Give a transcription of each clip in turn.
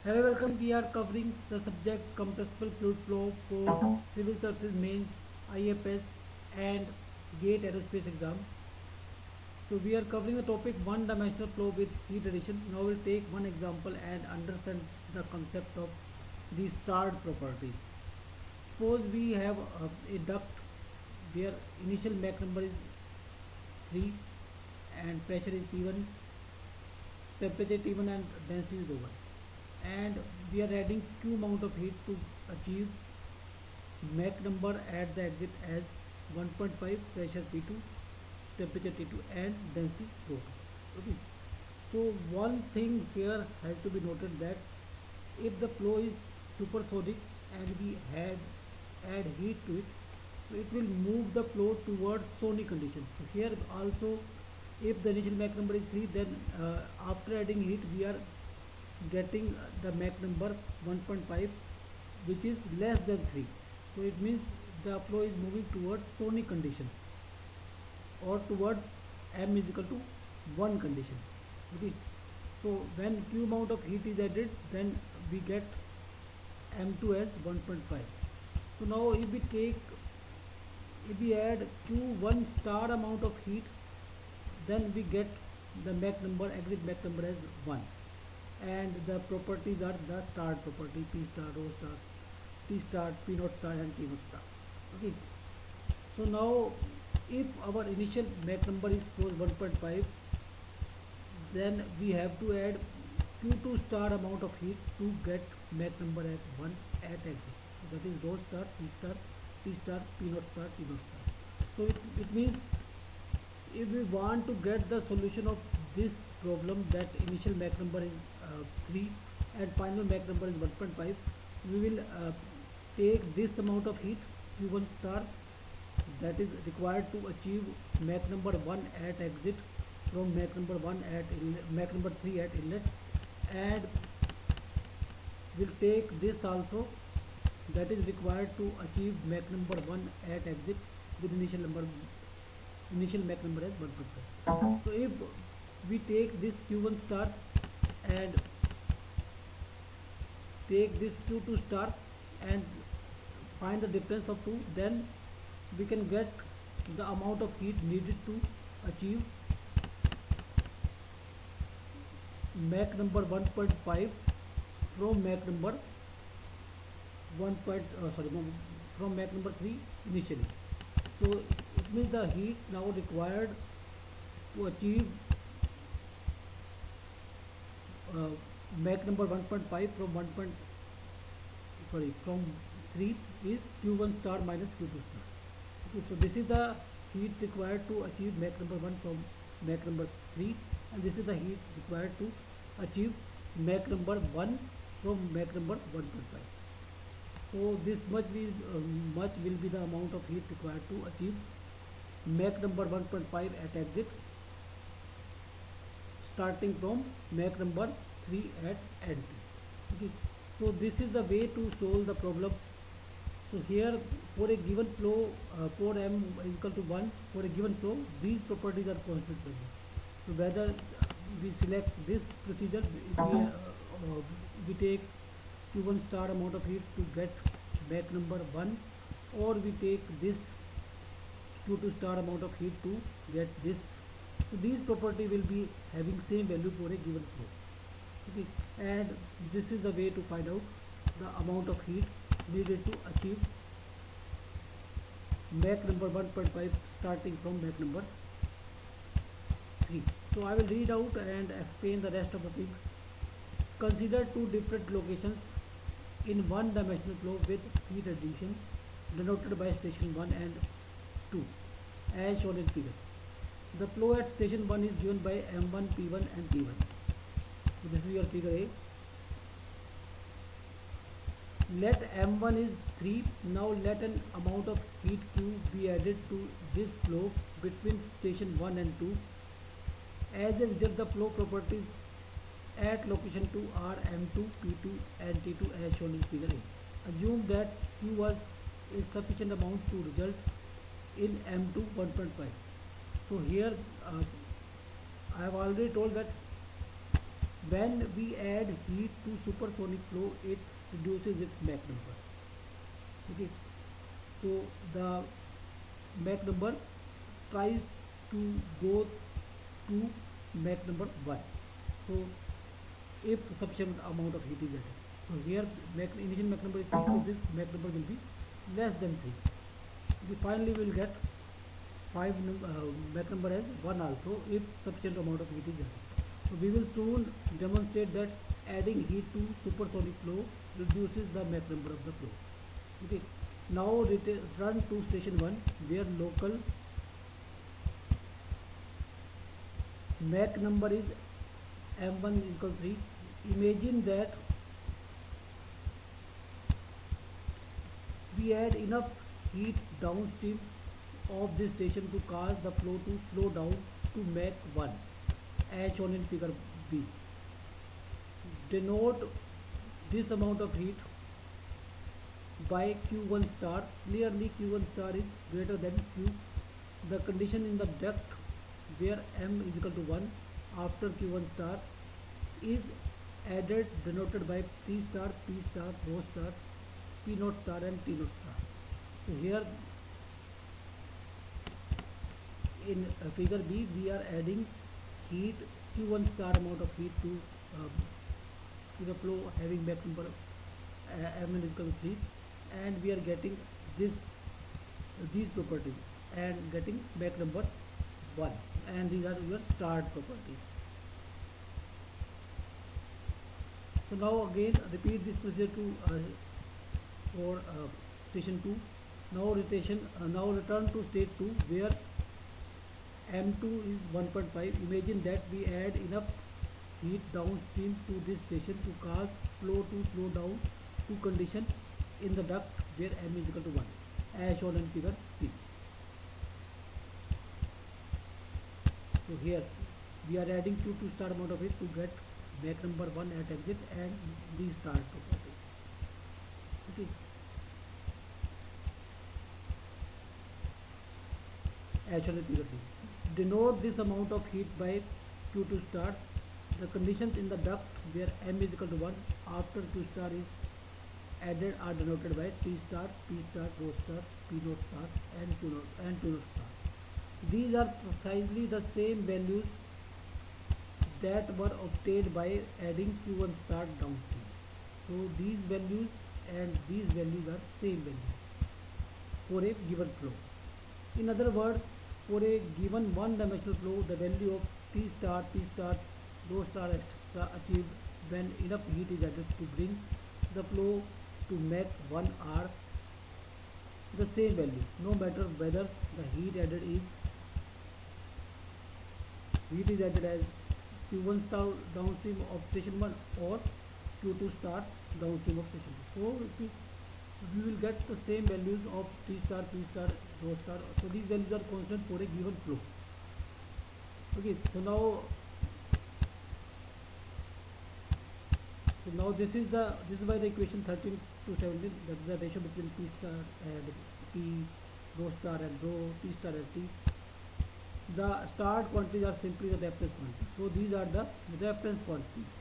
Hello, welcome. We are covering the subject compressible fluid flow for civil services mains, IFS, and GATE aerospace exam. So we are covering the topic one-dimensional flow with heat addition. Now we'll take one example and understand the concept of restart properties. Suppose we have a duct where initial Mach number is 3 and pressure is P1, temperature T1 and density is over. And we are adding Q amount of heat to achieve Mach number at the exit as 1.5, pressure P2, temperature T2 and density rho 2. Okay. So one thing here has to be noted that if the flow is supersonic and we add heat to it, so it will move the flow towards sonic condition. So here also, if the initial Mach number is 3, then after adding heat we are getting the Mach number 1.5, which is less than 3. So it means the flow is moving towards sonic condition or towards m is equal to 1 condition. Okay. So when Q amount of heat is added, then we get m2 as 1.5. So now if we add Q1 star amount of heat, then we get the Mach number, exit Mach number as 1. And the properties are the start property, P star, rho star, T star, P naught star and T naught star. Okay. So now if our initial Mach number is suppose 1.5, then we have to add Q2 star amount of heat to get Mach number at 1 at exit. So that is rho star, T star, P naught star, T naught star. So it means if we want to get the solution of this problem, that initial Mach number is 3 and final Mach number is 1.5, we will take this amount of heat Q1 star that is required to achieve Mach number 1 at exit from Mach number 1 at Mach number 3 at inlet, and we'll take this also that is required to achieve Mach number 1 at exit with initial Mach number as 1.5. So if we take this Q1 star and take this Q2 star and find the difference of two, then we can get the amount of heat needed to achieve Mach number 1.5 from Mach number 3 initially. So it means the heat now required to achieve Mach number 1.5 from 3 is Q1 star minus Q2 star. Okay, so this is the heat required to achieve Mach number 1 from Mach number 3, and this is the heat required to achieve Mach number 1 from Mach number 1.5. So this much will be the amount of heat required to achieve Mach number 1.5 at exit, starting from Mach number 3 at end. Okay. So this is the way to solve the problem. So here for a given flow, for m is equal to 1, for a given flow, these properties are constant value. So whether we select this procedure, we take Q1 star amount of heat to get Mach number 1, or we take this Q2 star amount of heat to get this. So these property will be having same value for a given flow. Okay. And this is the way to find out the amount of heat needed to achieve Mach number 1.5 starting from Mach number 3. So I will read out and explain the rest of the things. Consider two different locations in one dimensional flow with heat addition denoted by station 1 and 2 as shown in figure. The flow at station 1 is given by M1, P1 and T1. So this is your figure A. Let M1 is 3. Now let an amount of heat Q be added to this flow between station 1 and 2. As a result, the flow properties at location 2 are M2, P2 and T2 as shown in figure A. Assume that Q was a sufficient amount to result in M2 1.5. So here I have already told that When we add heat to supersonic flow, it reduces its Mach number. Okay, so the Mach number tries to go to Mach number 1. So if sufficient amount of heat is added. So here initial Mach number is 3, so this Mach number will be less than 3. We finally will get 5 Mach number as 1 also if sufficient amount of heat is added. So we will soon demonstrate that adding heat to supersonic flow reduces the Mach number of the flow. Okay. Now return to station 1 where local Mach number is m1 is equal to 3. Imagine that we add enough heat downstream of this station to cause the flow to slow down to Mach 1 as shown in figure B. Denote this amount of heat by Q1 star. Clearly Q1 star is greater than Q. The condition in the duct where m is equal to 1 after Q1 star is added, denoted by T star, P star, rho star, P naught star and T naught star. So here in figure B we are adding heat Q1 star amount of heat to the flow having Mach number m is equal to 3, and we are getting these properties and getting Mach number 1, and these are your start properties. So now again repeat this procedure to for station 2. Now return to state 2 where m2 is 1.5. Imagine that we add enough heat downstream to this station to cause flow to slow down to condition in the duct where m is equal to 1 as shown in figure C. So here we are adding Q2 star amount of heat to get Mach number 1 at exit and the start property. Okay. As shown in figure C. Denote this amount of heat by Q2 star. The conditions in the duct where m is equal to 1 after Q star is added are denoted by T star, P star, rho star, P naught star and Q naught star. These are precisely the same values that were obtained by adding Q1 star downstream. So these values and these values are same values for a given flow. In other words, for a given one-dimensional flow, the value of T star, P star, rho star, etc. achieved when enough heat is added to bring the flow to Mach 1 are the same value, no matter whether the heat added as Q1 star downstream of station 1 or Q2 star downstream of station 2. So we will get the same values of T star, P star, rho star. So these values are constant for a given flow. Okay, so now this is why the equation 13 to 17, that is the ratio between P star and P, rho star and rho, T star and T. The start quantities are simply the reference quantities. So these are the reference quantities,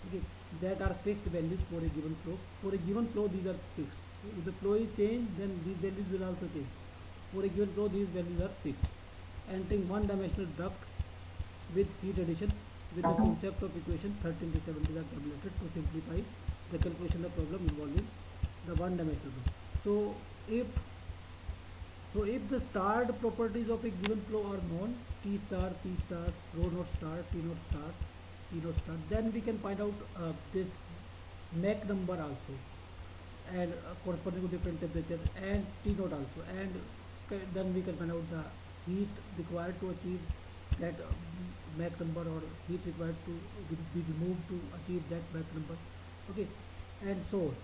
okay, that are fixed values for a given flow. For a given flow, these are fixed. If the flow is changed, then these values will also change. For a given flow, these values are fixed. Entering one-dimensional duct with heat addition with the concept of equation 13 to 17 are calculated to simplify the calculation of problem involving the one-dimensional flow. So if the starred properties of a given flow are known, T star, P star, rho naught star, T naught star, T naught star, then we can find out this Mach number also, and corresponding to different temperature, and T naught also, and then we can find out the heat required to achieve that Mach number, or heat required to be removed to achieve that Mach number, okay, and so on.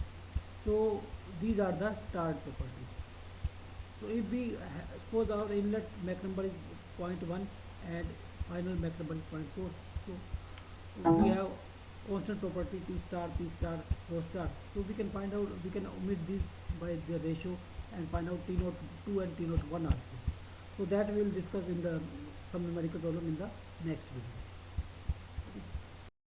So these are the starred properties. So if we suppose our inlet Mach number is 0.1 and final Mach number is 0.4, so we have constant property T star, P star, rho star. So we can find out, we can omit this by the ratio and find out T naught 2 and T naught 1 also. So that we will discuss in some numerical problem in the next video.